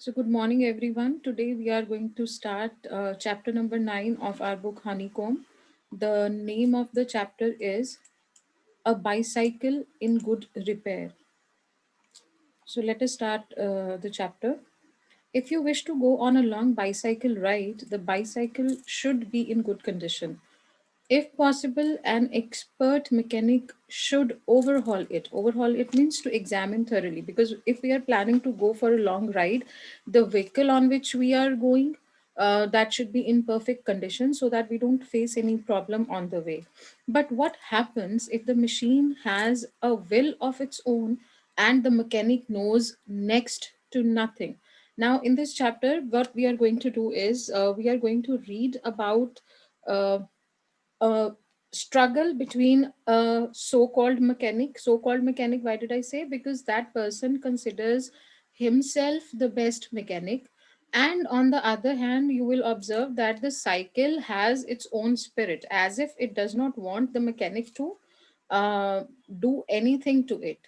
So, good morning, everyone. Today we are going to start chapter number 9 of our book Honeycomb. The name of the chapter is A Bicycle in Good Repair. So, let us start the chapter. If you wish to go on a long bicycle ride, the bicycle should be in good condition. If possible, an expert mechanic should overhaul it. Overhaul it means to examine thoroughly, because if we are planning to go for a long ride, the vehicle on which we are going, that should be in perfect condition so that we don't face any problem on the way. But what happens if the machine has a will of its own and the mechanic knows next to nothing? Now, in this chapter, what we are going to do is we are going to read about uh, a struggle between a so-called mechanic. So-called mechanic, why did I say? Because that person considers himself the best mechanic, and on the other hand, you will observe that the cycle has its own spirit, as if it does not want the mechanic to uh, do anything to it.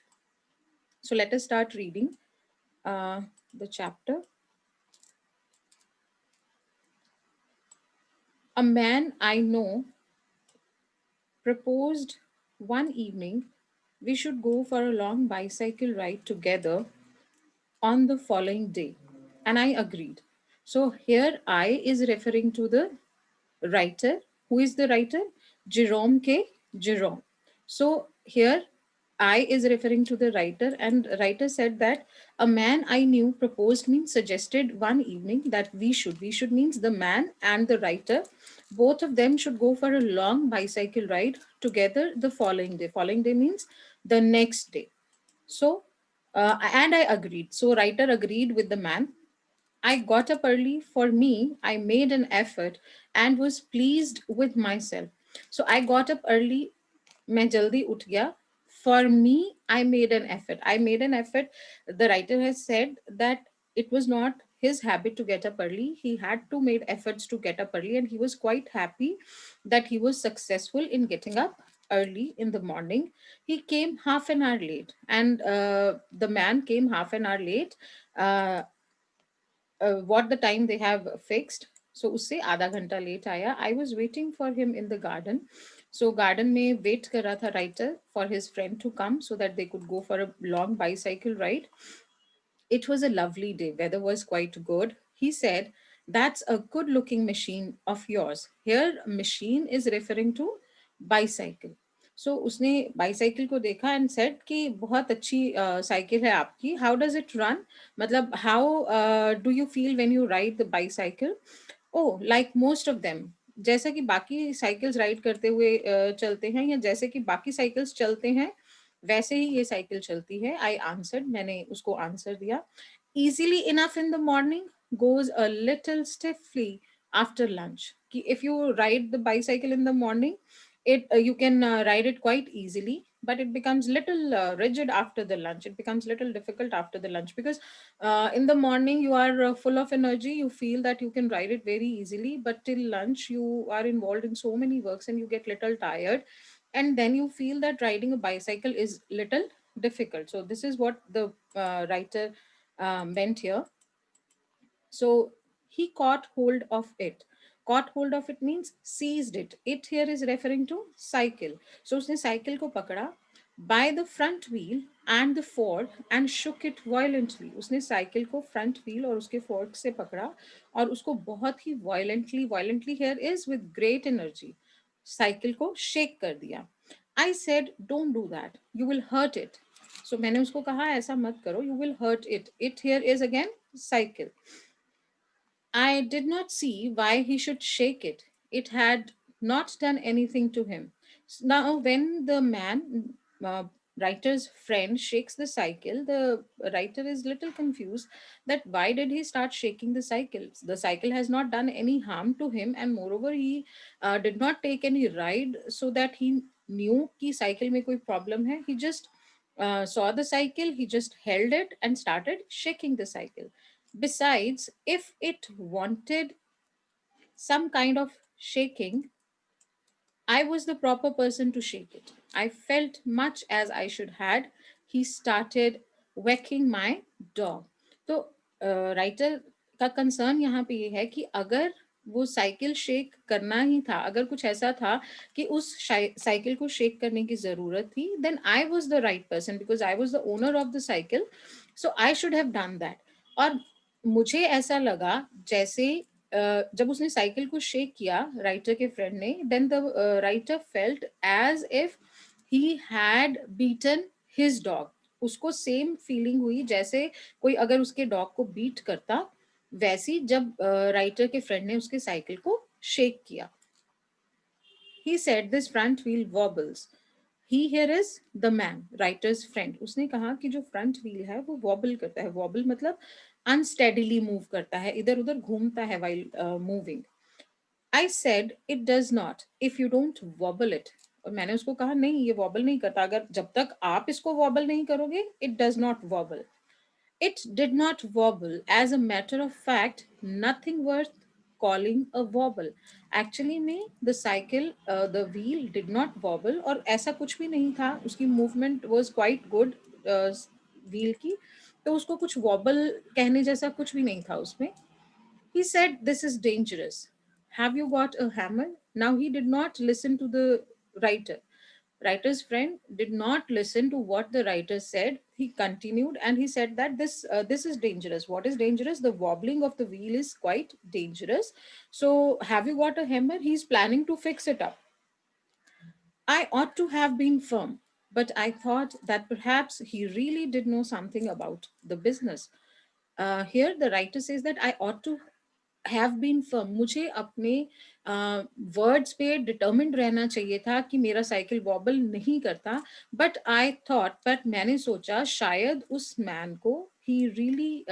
So let us start reading the chapter. A man I know proposed one evening we should go for a long bicycle ride together on the following day. And I agreed. So here I is referring to the writer. Who is the writer? Jerome K. Jerome. So here I is referring to the writer, and writer said that a man I knew proposed means suggested one evening that we should means the man and the writer, both of them should go for a long bicycle ride together the following day. Following day means the next day. So, and I agreed. So, writer agreed with the man. I got up early. For me, I made an effort and was pleased with myself. So, I got up early. मैं जल्दी उठ गया. For me, I made an effort. I made an effort. The writer has said that it was not his habit to get up early. He had to make efforts to get up early, and he was quite happy that he was successful in getting up early in the morning. He came half an hour late, and the man came half an hour late. Uh, what the time they have fixed. So उससे आधा घंटा late आया. I was waiting for him in the garden. So garden में wait कर रहा था writer for his friend to come so that they could go for a long bicycle ride. It was a lovely day. Weather was quite good. He said, "That's a good looking machine of yours." Here, machine is referring to bicycle. So उसने bicycle को देखा and said कि बहुत अच्छी cycle है आपकी. How does it run? मतलब how do you feel when you ride the bicycle? Oh, like most of them. जैसा कि बाकी साइकिल्स राइड करते हुए चलते हैं, या जैसे कि बाकी साइकिल्स चलते हैं, वैसे ही ये साइकिल चलती है. I answered. मैंने उसको आंसर दिया. Easily enough in the morning, goes a little stiffly after lunch. कि if you ride the bicycle in the morning, it you can ride it quite easily, but it becomes little rigid after the lunch. It becomes little difficult after the lunch, because in the morning you are full of energy, you feel that you can ride it very easily, but till lunch you are involved in so many works and you get little tired, and then you feel that riding a bicycle is little difficult. So this is what the writer meant here. So he caught hold of it. Caught hold of it means seized it. It here is referring to cycle. So उसने cycle को पकड़ा by the front wheel and the fork and shook it violently. उसने cycle को front wheel और उसके fork से पकड़ा और उसको बहुत ही violently here is with great energy. cycle को shake कर दिया. I said, don't do that. You will hurt it. So मैंने उसको कहा ऐसा मत करो. You will hurt it. It here is again cycle. I did not see why he should shake it. It had not done anything to him. Now, when the man, writer's friend, shakes the cycle, the writer is little confused that why did he start shaking the cycle? The cycle has not done any harm to him, and moreover, he did not take any ride so that he knew कि cycle में कोई problem है. He just saw the cycle, he just held it and started shaking the cycle. Besides, if it wanted some kind of shaking, I was the proper person to shake it. I felt much as I should had. He started whacking my dog. So writer का concern यहाँ पे ये है कि अगर वो cycle shake करना ही था, अगर कुछ ऐसा था कि उस साइकिल को शेक करने की जरूरत थी, then I was the right person because I was the owner of the cycle, so I should have done that. और मुझे ऐसा लगा जैसे जब उसने साइकिल को शेक किया राइटर के फ्रेंड ने, then the writer felt as if he had beaten his dog. उसको सेम फीलिंग हुई जैसे कोई अगर उसके डॉग को बीट करता, वैसी जब राइटर के फ्रेंड ने उसके साइकिल को शेक किया। He said this front wheel वॉबल्स, he here is the man, writers friend. उसने कहा कि जो फ्रंट व्हील है वो वॉबल करता है, वॉबल मतलब अनस्टेडीली मूव करता है, इधर उधर घूमता है while moving. I said it does not if you don't vowel it. और मैंने उसको कहा नहीं ये वॉबल नहीं करता, अगर जब तक आप इसको वॉबल नहीं करोगे it does not vowel. It did not wobble. As a matter of fact, nothing worth calling a wobble. Actually में the cycle, the wheel did not wobble और ऐसा कुछ भी नहीं था, उसकी movement was quite good wheel की, तो उसको कुछ wobble कहने जैसा कुछ भी नहीं था उसमें। He said, this is dangerous. Have you got a hammer? Now he did not listen to the writer. Writer's friend did not listen to what the writer said. He continued and he said that this is dangerous. What is dangerous? The wobbling of the wheel is quite dangerous. So have you got a hammer? He's planning to fix it up. I ought to have been firm, but I thought that perhaps he really did know something about the business. Here, the writer says that I ought to have been firm. मुझे अपने words पे determined रहना चाहिए था कि मेरा cycle vowel नहीं करता, बट आई थॉट, बट मैंने सोचा शायद उस मैन को he really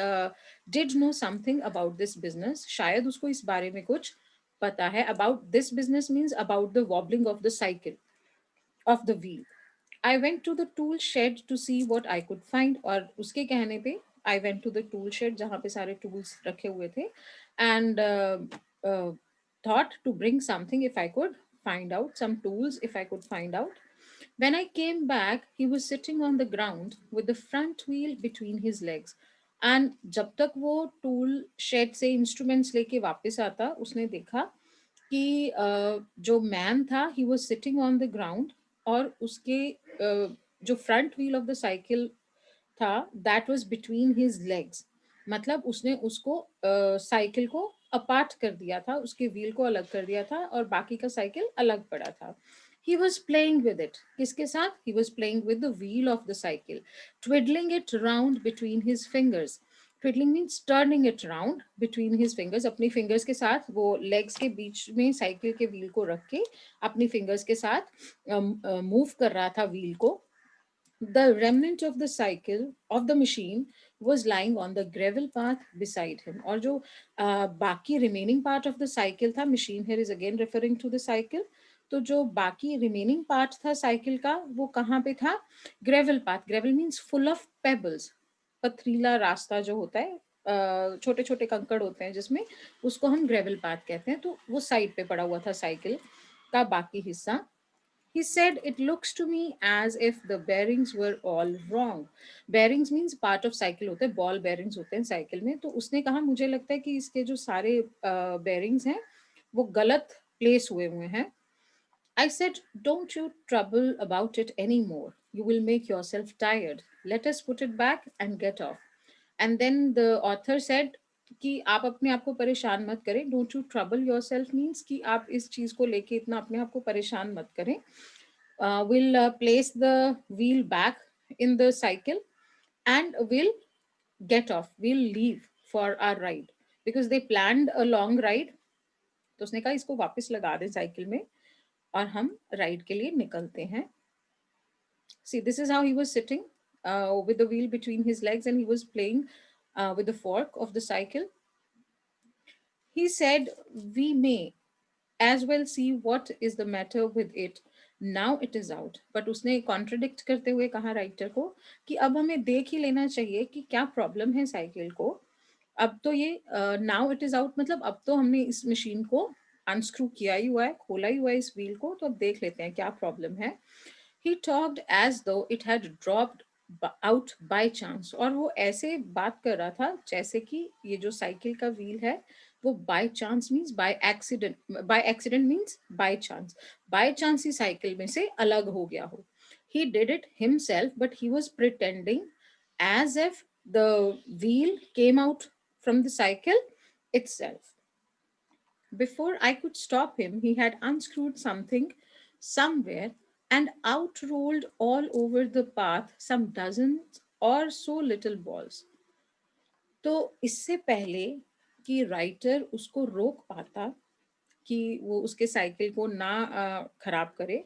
did know something about this business, शायद उसको इस बारे में कुछ पता है। About this business means about the wobbling of the cycle of the wheel. I went to the tool shed to see what I could find, और उसके कहने पे I went to the tool shed जहाँ पे सारे tools रखे हुए थे, and uh, thought to bring something if I could find out some tools if I could find out. When I came back, he was sitting on the ground with the front wheel between his legs. And जब तक वो tool shed से instruments लेके वापस आता, उसने देखा कि जो मैन था he was sitting on the ground, और उसके जो front wheel of the cycle था that was between his legs. मतलब उसने उसको साइकिल को अपार्ट कर दिया था, उसके व्हील को अलग कर दिया था और बाकी का साइकिल अलग पड़ा था। He was playing with it, किसके साथ? He was playing with the wheel of the cycle, twiddling it round between his fingers. Twiddling means turning it round between his fingers, अपनी फिंगर्स के साथ वो लेग्स के बीच में साइकिल के wheel को रख के अपनी फिंगर्स के साथ मूव कर रहा था व्हील को। The remnant of the cycle of the machine was lying on the gravel path beside him. और जो बाकी remaining part of the cycle था, machine here is again referring to the cycle, तो जो बाकी remaining part था cycle का वो कहाँ पे था? Gravel path. Gravel means full of pebbles. पथरीला रास्ता जो होता है, छोटे छोटे कंकड़ होते हैं जिसमें, उसको हम ग्रेवल पाथ कहते हैं। तो वो साइड पे पड़ा हुआ था साइकिल का बाकी हिस्सा। He said, it looks to me as if the bearings were all wrong. Bearings means part of cycle होते हैं, ball bearings होते हैं साइकिल में। तो उसने कहा मुझे लगता है कि इसके जो सारे bearings हैं वो गलत प्लेस हुए हुए हैं। I said, don't you trouble about it anymore. You will make yourself tired. Let us put it back and get off. And then the author said कि आप अपने आप को परेशान मत करें. Don't you trouble yourself means कि आप इस चीज़ को लेके इतना अपने आप को परेशान मत करें. We'll place the wheel back in the cycle and we'll get off. We'll leave for our ride because they planned a long ride. तो उसने कहा इसको वापस लगा दें साइकिल में और हम राइड के लिए निकलते हैं। See, this is how he was sitting with the wheel between his legs and he was playing with the fork of the cycle. He said, we may as well see what is the matter with it. Now it is out. But उसने contradict करते हुए कहा writer को कि अब हमें देख ही लेना चाहिए कि क्या प्रॉब्लम है साइकिल को। अब तो ये नाउ इट इज आउट मतलब अब तो हमने इस मशीन को अनस्क्रू किया ही हुआ है, खोला ही हुआ है इस व्हील को, तो अब देख लेते हैं क्या प्रॉब्लम है। He talked as though it had dropped out by chance, और वो ऐसे बात कर रहा था जैसे कि ये जो साइकिल का व्हील है वो by chance means by accident, by accident means by chance ही साइकिल में से अलग हो गया हो. He did it himself but he was pretending as if the wheel came out from the cycle itself. Before I could stop him, he had unscrewed something somewhere and out rolled all over the path some dozens or so little balls. तो इससे पहले कि writer उसको रोक पाता कि वो उसके साइकिल को ना खराब करे,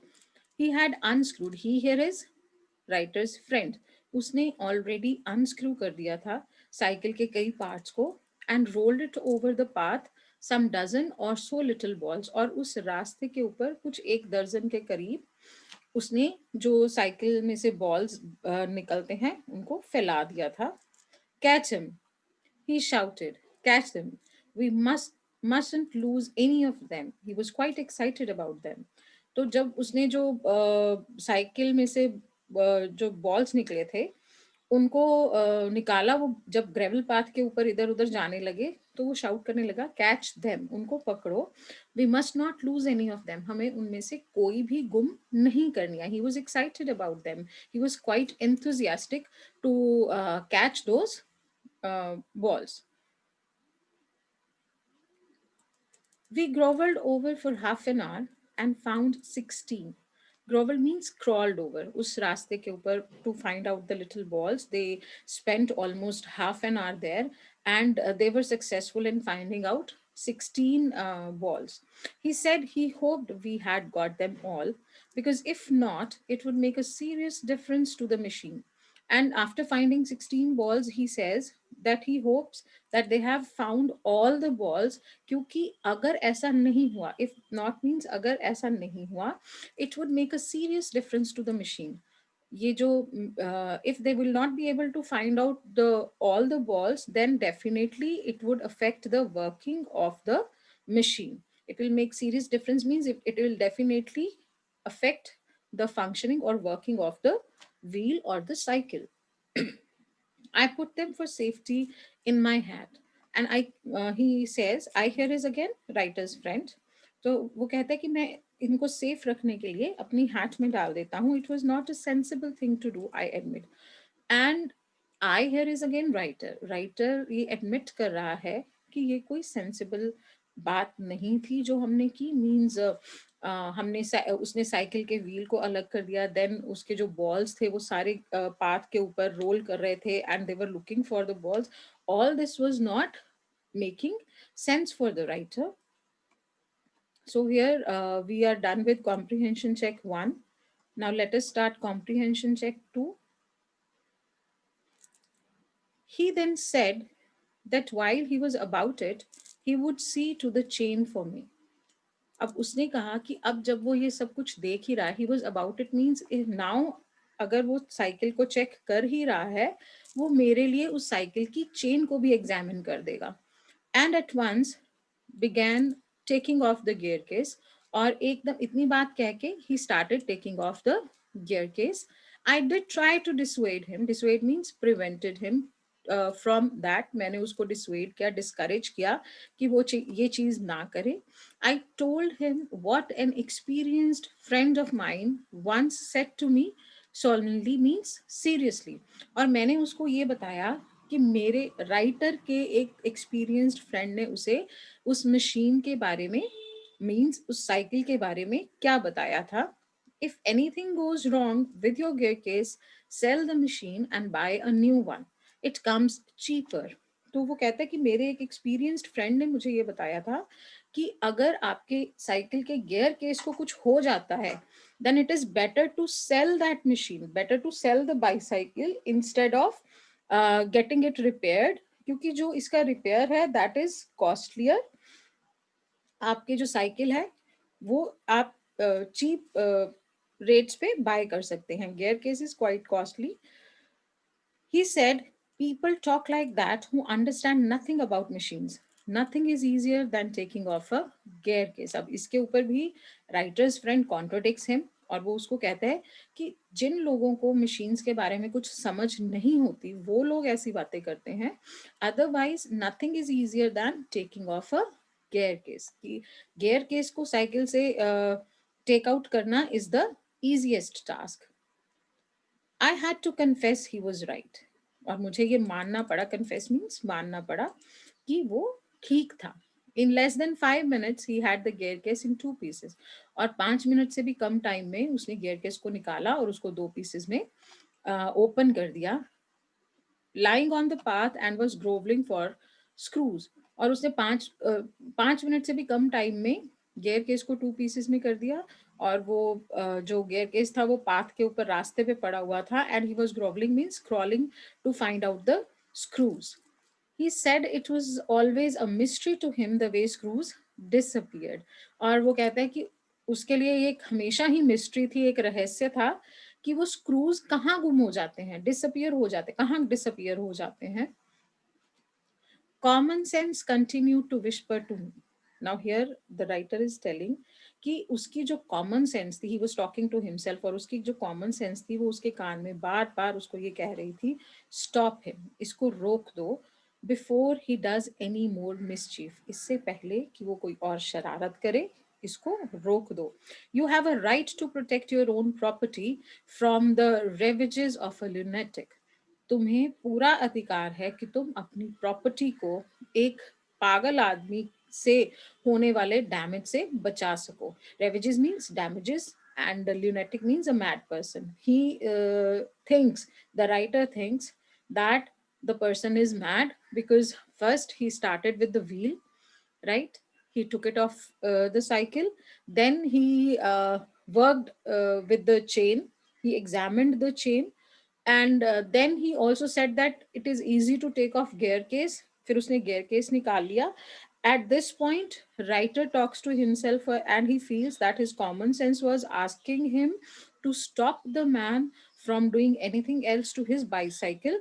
he had unscrewed, he here is writer's friend, उसने ऑलरेडी अनस्क्रू कर दिया था साइकिल के कई पार्ट्स को, and rolled it over the path some dozen or so little balls, और उस रास्ते के ऊपर कुछ एक दर्जन के करीब उसने जो साइकिल में से बॉल्स निकलते हैं उनको फैला दिया था. Catch him, he shouted, catch them. We mustn't lose any of them. He was quite excited about them. तो जब उसने जो साइकिल में से जो बॉल्स निकले थे उनको निकाला, वो जब ग्रेवल पाथ के ऊपर इधर उधर जाने लगे तो वो शाउट करने लगा, कैच देम, उनको पकड़ो. We must not lose any of them, हमें उनमें से कोई भी गुम नहीं करनी है. He was excited about them, he was quite enthusiastic to catch those balls. We grovelled over for half an hour and found 16. Grovel means crawled over. उस रास्ते के ऊपर to find out the little balls. They spent almost half an hour there, and they were successful in finding out 16 balls. He said he hoped we had got them all because if not, it would make a serious difference to the machine. And after finding 16 balls, he says that he hopes that they have found all the balls, क्योंकि अगर ऐसा नहीं हुआ, if not means अगर ऐसा नहीं हुआ, it would make a serious difference to the machine. ये जो if they will not be able to find out the all the balls, then definitely it would affect the working of the machine. It will make serious difference means it will definitely affect the functioning or working of the wheel or the cycle. I put them for safety in my hat. And he says, I here is again writer's friend. तो वो कहता है कि मैं इनको safe रखने के लिए अपनी हैट में डाल देता हूँ. It was not a sensible thing to do, I admit. And I here is again writer. Writer ये एडमिट कर रहा है कि ये कोई सेंसिबल बात नहीं थी जो हमने की. मीन्स उसने साइकिल के व्हील को अलग कर दिया, देन उसके जो बॉल्स थे वो सारे पाथ के ऊपर रोल कर रहे थे and they were looking for the balls. All this was not making sense for the writer. So here we are done with comprehension check 1. Now let us start comprehension check 2. He then said that while he was about it, he would see to the chain for me. अब उसने कहा कि अब जब वो ये सब कुछ देख ही रहा है, he was about it means now, अगर वो साइकिल को चेक कर ही रहा है, वो मेरे लिए उस साइकिल की चेन को भी एग्जामिन कर देगा. And at once began taking off the gear case, और एकदम इतनी बात कह के ही started taking off the gear case. I did try to dissuade him, dissuade means prevented him from that, मैंने उसको डिसवेड किया, डिस्करेज किया कि वो ये चीज ना करे. I told him what an experienced friend of mine once said to me solemnly means seriously, और मैंने उसको ये बताया कि मेरे राइटर के एक एक्सपीरियंस्ड फ्रेंड ने उसे उस मशीन के बारे में, मीन्स उस साइकिल के बारे में क्या बताया था. If anything goes wrong with your gear case, sell the machine and buy a new one, it comes cheaper. तो वो कहता है कि मेरे एक एक्सपीरियंस्ड फ्रेंड ने मुझे ये बताया था कि अगर आपके साइकिल के गियर केस को कुछ हो जाता है, then it is better to sell that machine, better to sell the bicycle instead of getting it repaired, क्योंकि जो इसका रिपेयर है दैट इज कॉस्टलियर. आपके जो साइकिल है वो आप चीप रेट्स पे बाय कर सकते हैं. Gear case is quite costly. He said, people talk like that who understand nothing about machines. Nothing is easier than taking off a gear case. अब इसके ऊपर भी writer's friend contradicts him. और वो उसको कहता है कि जिन लोगों को मशीन्स के बारे में कुछ समझ नहीं होती वो लोग ऐसी बातें करते हैं, otherwise nothing is easier than taking off a gear case, कि गेयर केस को साइकिल से टेक आउट करना is the easiest task. I had to confess he was right, और मुझे ये मानना पड़ा, कन्फेस मीन्स मानना पड़ा, कि वो ठीक था. In less than 5 minutes he had the gear case in 2 pieces, और 5 मिनट से भी कम टाइम में उसने गेयर केस को निकाला और उसको 2 pieces में ओपन कर दिया, lying on the path and was groveling for screws. और उसने 5 मिनट से भी कम टाइम में गेयर केस को 2 pieces में कर दिया, और वो जो गेयर केस था वो पाथ के ऊपर रास्ते पे पड़ा हुआ था, and he was grovelling means crawling to find out the screws. He said it was always a mystery to him the way screws disappeared. और वो कहता है कि उसके लिए ये एक हमेशा ही मिस्ट्री थी, एक रहस्य था कि वो स्क्रूज कहाँ गुम हो जाते हैं, डिसअपियर हो जाते, कहाँ डिसअपियर हो जाते हैं. Common sense continue to whisper to me. Now here the writer is telling कि उसकी जो कॉमन सेंस थी, he was talking to himself, और उसकी जो कॉमन सेंस थी वो उसके कान में बार बार उसको ये कह रही थी, स्टॉप हिम, इसको रोक दो, before he does any more mischief, इससे पहले कि वो कोई और शरारत करे, इसको रोक दो. You have a right to protect your own property from the ravages of a lunatic. तुम्हें पूरा अधिकार है कि तुम अपनी प्रॉपर्टी को एक पागल आदमी से होने वाले डैमेज से बचा सको. Ravages means damages, and the lunatic means a mad person. He thinks, the writer thinks that the person is mad because first he started with the wheel, right? He took it off the cycle. Then he worked with the chain. He examined the chain, and then he also said that it is easy to take off gear case. फिर उसने gear case निकाल लिया. At this point, writer talks to himself, and he feels that his common sense was asking him to stop the man from doing anything else to his bicycle,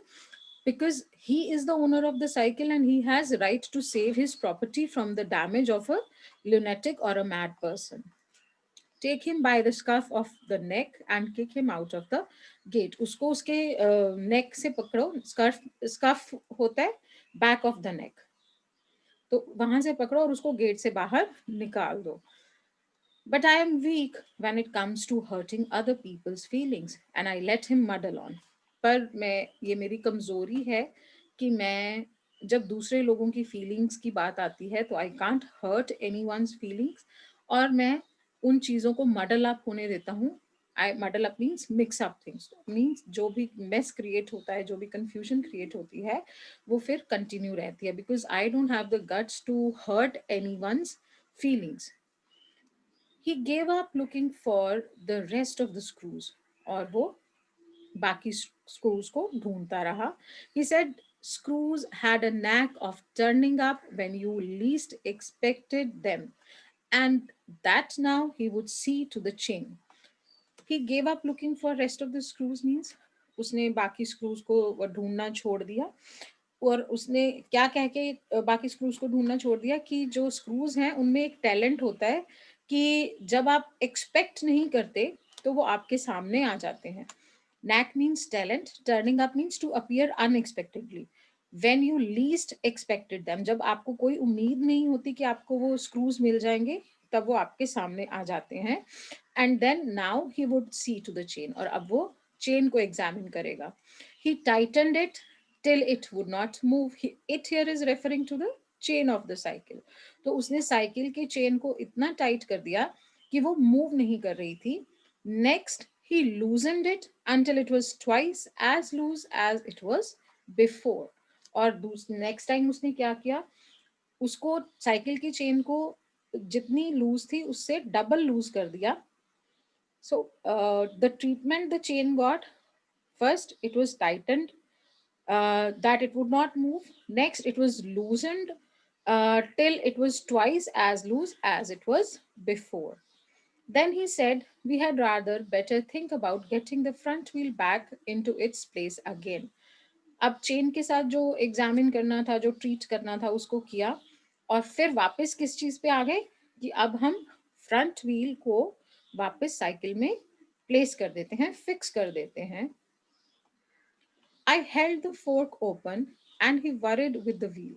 because he is the owner of the cycle and he has right to save his property from the damage of a lunatic or a mad person. Take him by the scuff of the neck and kick him out of the gate. उसको उसके neck से पकड़ो. Scuff होता है back of the neck, तो वहां से पकड़ो और उसको गेट से बाहर निकाल दो. But I am weak when it comes to hurting other people's feelings and I let him muddle on. पर मैं, ये मेरी कमजोरी है कि मैं जब दूसरे लोगों की फीलिंग्स की बात आती है तो I can't hurt anyone's feelings, और मैं उन चीज़ों को मडल अप होने देता हूँ. I muddle up means mix up things, means जो भी मेस क्रिएट होता है, जो भी कंफ्यूजन क्रिएट होती है, वो फिर कंटिन्यू रहती है, because I don't have the guts to hurt anyone's feelings. He gave up looking for the rest of the screws, और वो बाकी screws को ढूंढता रहा. He said screws had a knack of turning up when you least expected them, and that now he would see to the chain. He gave up looking for rest of the screws means उसने बाकी screws को ढूंढना छोड़ दिया. और उसने क्या कह के बाकी स्क्रूज को ढूंढना छोड़ दिया कि जो स्क्रूज हैं उनमें एक टैलेंट होता है कि जब आप एक्सपेक्ट नहीं करते तो वो आपके सामने आ जाते हैं. Knack means talent. Turning up means to appear unexpectedly. When you least expected them, जब आपको कोई उम्मीद नहीं होती कि आपको वो स्क्रूज मिल जाएंगे, तब वो आपके सामने आ जाते हैं. And then now he would see to the chain, और अब वो चेन को एग्जामिन करेगा. He tightened it till it would not move. It here is referring to the chain of the cycle. तो उसने साइकिल के चेन को इतना टाइट कर दिया कि वो मूव नहीं कर रही थी. Next, he loosened it until it was twice as loose as it was before. और नेक्स्ट टाइम उसने क्या किया, उसको साइकिल की चेन को जितनी लूज थी उससे डबल लूज कर दिया. So the treatment the chain got, first it was tightened that it would not move. Next, it was loosened till it was twice as loose as it was before. Then he said, we had rather better think about getting the front wheel back into its place again. अब chain के साथ जो examine करना था, जो treat करना था, उसको किया, और फिर वापस किस चीज पे आ गए कि अब हम फ्रंट व्हील को वापस साइकिल में प्लेस कर देते हैं, फिक्स कर देते हैं. I held the fork open and he worried with the wheel.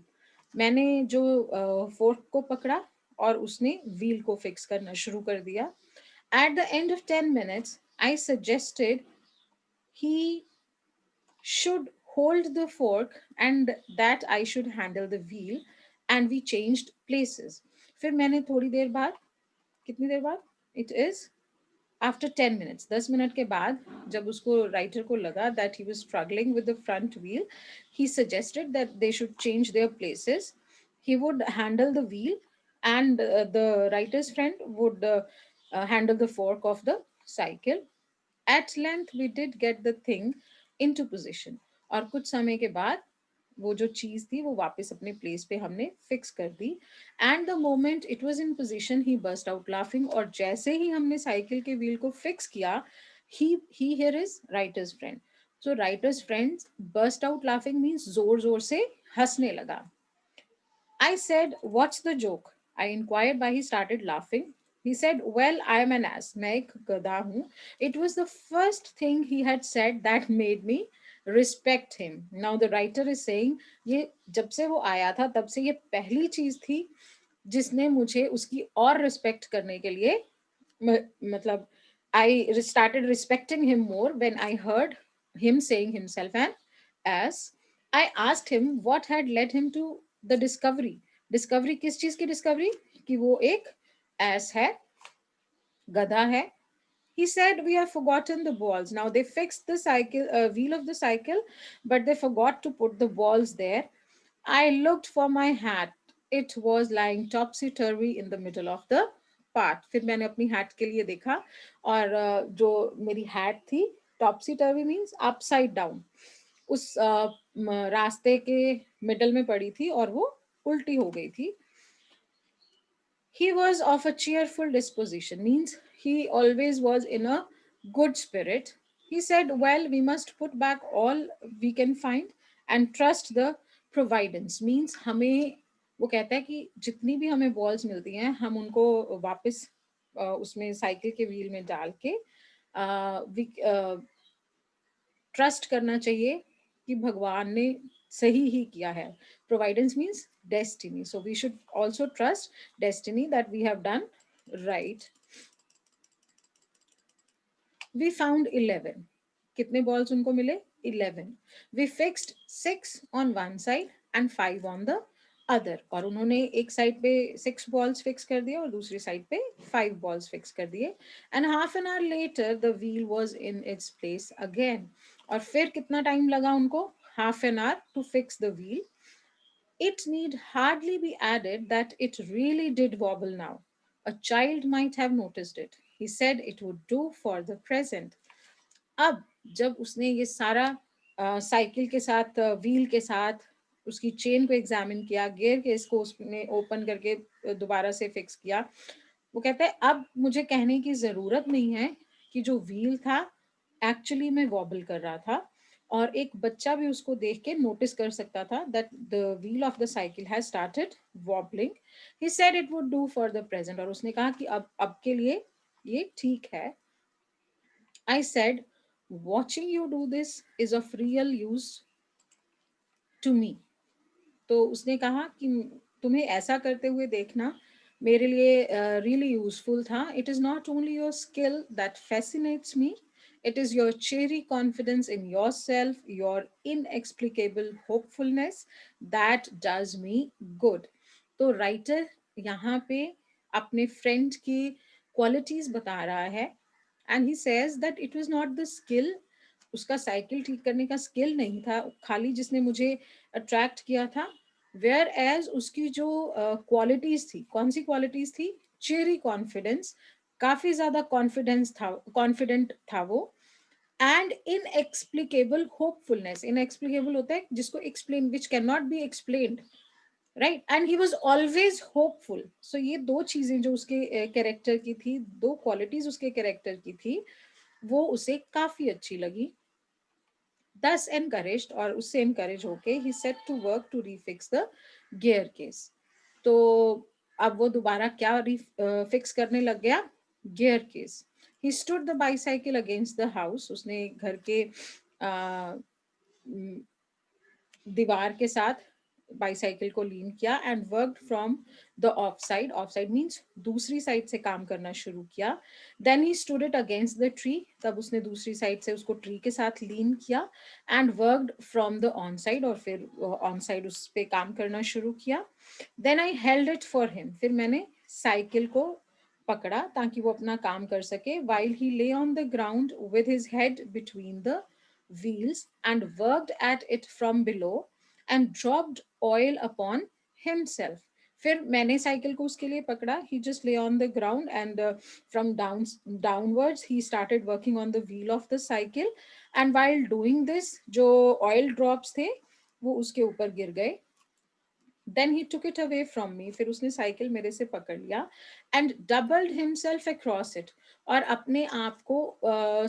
मैंने जो फोर्क को पकड़ा और उसने व्हील को फिक्स करना शुरू कर दिया. At the end of 10 minutes, I suggested he should hold the fork and that I should handle the wheel and we changed places. फिर मैंने थोड़ी देर बाद, कितनी देर बाद? It is after 10 minutes, 10 minute के बाद, जब उसको राइटर को लगा that he was struggling with the front wheel, he suggested that they should change their places. He would handle the wheel and the writers friend would handle the fork of the cycle. At length we did get the thing into position. और कुछ समय के बाद वो जो चीज थी वो वापस अपने प्लेस पे हमने फिक्स कर दी. And the moment it was in position he burst out laughing. और जैसे ही हमने साइकिल के व्हील को फिक्स किया, he here is writer's friend. So writer's friends burst out laughing means जोर जोर से हंसने लगा. I said, "What's the joke?" I inquired why he started laughing. He said, "Well, I am an ass. मैं एक गधा हूँ." It was the first thing he had said that made me respect him. Now the writer is saying, ये जब से वो आया था तब से ये पहली चीज थी जिसने मुझे उसकी और रिस्पेक्ट करने के लिए मतलब I started respecting him more when I heard him saying himself an ass. I asked him what had led him to the discovery. Discovery किस चीज की discovery? कि वो एक ass है, गधा है. He said, "We have forgotten the balls." Now they fixed the cycle wheel of the cycle, but they forgot to put the balls there. I looked for my hat. It was lying topsy turvy in the middle of the path. फिर मैंने अपनी hat के लिए देखा और जो मेरी hat थी, topsy turvy means upside down, उस रास्ते के मिडल में पड़ी थी और वो उल्टी हो गई थी. He was of a cheerful disposition, means he always was in a good spirit. He said, "Well, we must put back all we can find and trust the providence." Means हमें, वो कहता है कि जितनी भी हमें balls मिलती हैं हम उनको वापस उसमें साइकिल के व्हील में डाल के ट्रस्ट करना चाहिए कि भगवान ने सही ही किया है. Providence means destiny. So we should also trust destiny that we have done right. We found 11. कितने बॉल्स उनको मिले? 11. We fixed 6 on one side and 5 on the other. और उन्होंने एक साइड पे 6 बॉल्स फिक्स कर दिए और दूसरी साइड पे 5 बॉल्स फिक्स कर दिए. And half an hour later the wheel was in its place again. और फिर कितना टाइम लगा उनको? Half an hour to fix the wheel. It need hardly be added that it really did wobble now. A child might have noticed it. He said it would do for the present. अब जब उसने ये सारा cycle के साथ wheel के साथ उसकी चेन को एग्जामिन किया, गियर केस को उसने ओपन करके दोबारा से फिक्स किया, वो कहता है अब मुझे कहने की जरूरत नहीं है कि जो व्हील था एक्चुअली में वॉबल कर रहा था. और एक बच्चा भी उसको देख के नोटिस कर सकता था that the wheel of the cycle has started wobbling. He said it would do for the present. और उसने कहा कि अब के लिए ये ठीक है. I said, "Watching you do this is of real use to me." तो उसने कहा कि तुम्हें ऐसा करते हुए देखना मेरे लिए रियली यूजफुल था. It is not only your skill that fascinates me, it is your cherry confidence in your self, your inexplicable hopefulness that does me good. तो राइटर यहाँ पे अपने फ्रेंड की क्वालिटीज बता रहा है. And he says that it was not the skill, उसका cycle ठीक करने का स्किल नहीं था खाली जिसने मुझे अट्रैक्ट किया था. वेयर एज उसकी जो क्वालिटीज थी, कौन सी क्वालिटीज थी? चेरी कॉन्फिडेंस, काफी ज्यादा कॉन्फिडेंस था, कॉन्फिडेंट था वो. And inexplicable hopefulness. इनएक्सप्लिकेबल होता है जिसको explain, which can not be explained, right. And he was always hopeful. So ये दो चीजें जो उसके कैरेक्टर की थी, दो क्वालिटीज उसके कैरेक्टर की थी, वो उसे काफी अच्छी लगी. Thus encouraged, और उससे encourage होके he set to work to refix the gear case. तो अब वो दोबारा क्या फिक्स करने लग गया? Gear case. He stood the bicycle against the house. उसने घर के uh, दीवार के साथ बाईसाइकिल को लीन किया and worked from the off side means दूसरी साइड से काम करना शुरू किया. Then he stood it against the tree, तब उसने दूसरी साइड से उसको ट्री के साथ लीन किया and worked from the on side, और फिर ऑन साइड उस पे काम करना शुरू किया. Then I held it for him, फिर मैंने साइकिल को पकड़ा ताकि वो अपना काम कर सके. वाइल ही ले on the ground with his head between the wheels and worked at it from below and dropped oil upon himself. फिर मैंने साइकिल को उसके लिए पकड़ा. He just lay on the ground and from downwards he started working on the wheel of the cycle, and while doing this जो oil drops थे वो उसके ऊपर गिर गए. Then he took it away from me, फिर उसने cycle मेरे से पकड़ लिया and doubled himself across it, और अपने आप को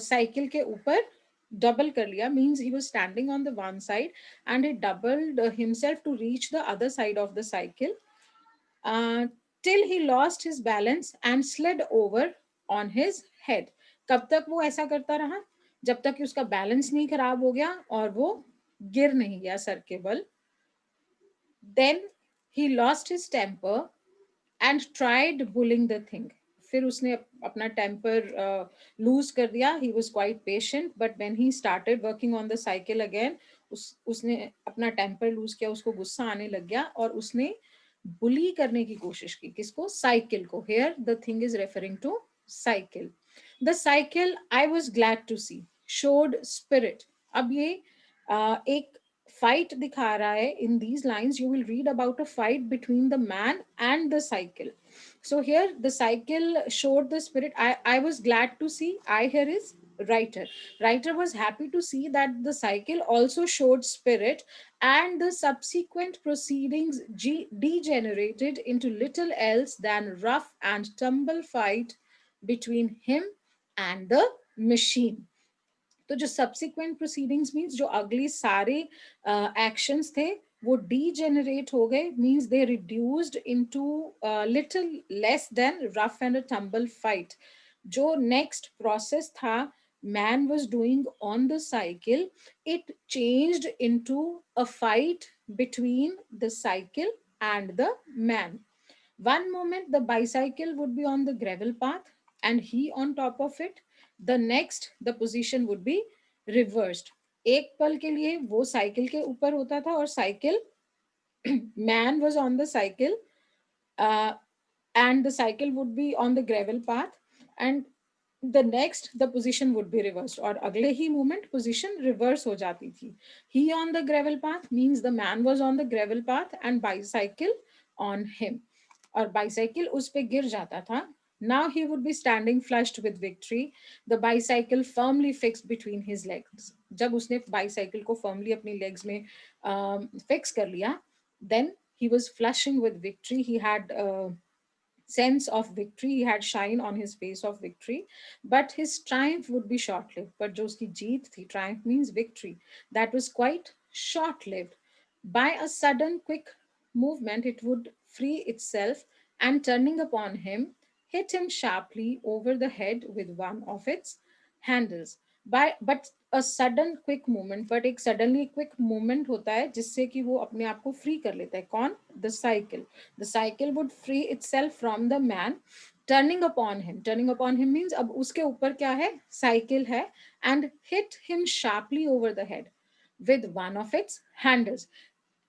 साइकिल के ऊपर डबल कर लिया. Means he was standing on the one side and he doubled himself to reach the other side of the cycle till he lost his balance and slid over on his head. कब तक वो ऐसा करता रहा? जब तक कि उसका बैलेंस नहीं खराब हो गया और वो गिर नहीं गया सर के बल. Then he lost his temper and tried bullying the thing. फिर उसने अपना टेम्पर लूज कर दिया. ही was quite patient but when he started working on the cycle again, उसने अपना टेम्पर लूज किया, उसको गुस्सा आने लग गया और उसने बुली करने की कोशिश की. किसको? साइकिल को. Here the thing is referring to cycle. The cycle I was glad to see showed spirit. अब ये एक फाइट दिखा रहा है. In these lines you will read about a fight between the man and the cycle. So here the cycle showed the spirit. I was glad to see. I here is writer. Writer was happy to see that the cycle also showed spirit, and the subsequent proceedings degenerated into little else than rough and tumble fight between him and the machine. तो जो subsequent proceedings means जो अगली सारे actions थे वो degenerate हो गए. Means they reduced into little less than rough and a tumble fight. जो नेक्स्ट प्रोसेस था man was doing on the cycle, it changed into a fight between the cycle and the man. One moment the bicycle would be on the gravel path and he on top of it. The next the position would be reversed. एक पल के लिए वो cycle के ऊपर होता था और cycle man was on the cycle, uh, and the cycle would be on the gravel path, and the next the position would be reversed, और अगले ही moment position reverse हो जाती थी. He on the gravel path means the man was on the gravel path and bicycle on him, और bicycle उस पे गिर जाता था. Now he would be standing flushed with victory, the bicycle firmly fixed between his legs. जब उसने bicycle को firmly अपनी legs में fix कर लिया, then he was flushing with victory. He had sense of victory. He had shine on his face of victory, but his triumph would be short-lived. But जो उसकी जीत थी, triumph means victory, that was quite short-lived. By a sudden quick movement, it would free itself and turning upon him, hit him sharply over the head with one of its handles. By but a sudden quick movement, but एक suddenly quick movement होता है जिससे कि वो अपने आप को free कर लेता है. कौन? The cycle. The cycle would free itself from the man, turning upon him. Turning upon him means अब उसके ऊपर क्या है? Cycle है, and hit him sharply over the head with one of its handles.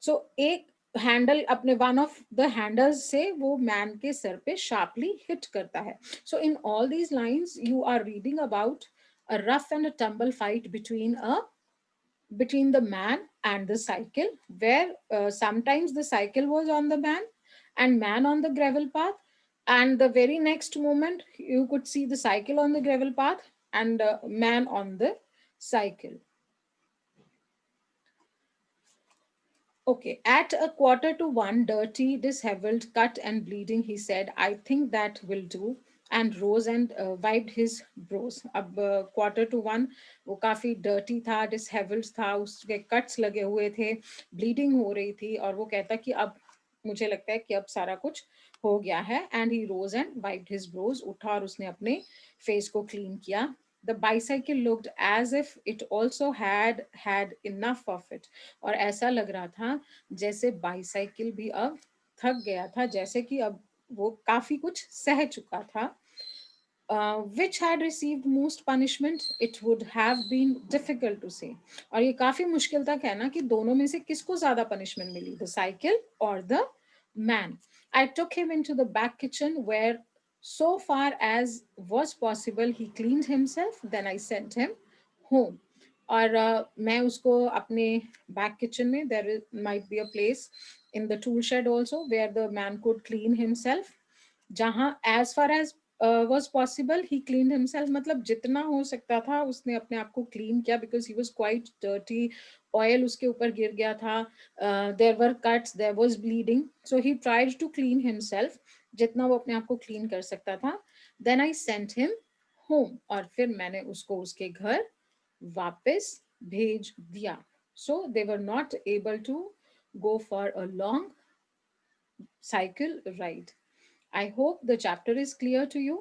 So एक handle अपने one of the handles से वो मैन के सर पे शार्पली हिट करता है. So in all these lines you are reading about a rough and a tumble fight between the man and the cycle, where sometimes the cycle was on the man on the gravel path, and the very next moment you could see the cycle on the gravel path and man on the cycle. Okay, at a quarter to one, dirty, disheveled, cut and bleeding, he said, I think that will do, and rose and wiped his brows. अब quarter to one वो काफी dirty था, disheveled था, उसके cuts लगे हुए थे, bleeding हो रही थी, और वो कहता कि अब मुझे लगता है कि अब सारा कुछ हो गया है। And he rose and wiped his brows, उठा और उसने अपने फेस को क्लीन किया। The bicycle looked as if it also had had enough of it, और ऐसा लग रहा था जैसे बाइसाइकिल भी अब थक गया था, जैसे कि अब वो काफी कुछ सह चुका था। Which had received most punishment, it would have been difficult to say. और ये काफी मुश्किल था कहना कि दोनों में से किसको ज्यादा पनिशमेंट मिली, द साइकिल और the man. I took him into the back kitchen where, so far as was possible, he cleaned himself. Then I sent him home. और मैं उसको अपने बैक किचन में, there might be a place in the tool shed also where the man could clean himself, जहाँ as far as was possible he clean himself, मतलब जितना हो सकता था उसने अपने आप को क्लीन किया, because he was quite dirty, oil उसके ऊपर गिर गया था, there were cuts, there was bleeding, so he tried to clean himself जितना वो अपने आप को क्लीन कर सकता था। Then I sent him home, और फिर मैंने उसको उसके घर वापस भेज दिया। So they were not able to go for a long cycle ride. I hope the chapter is clear to you.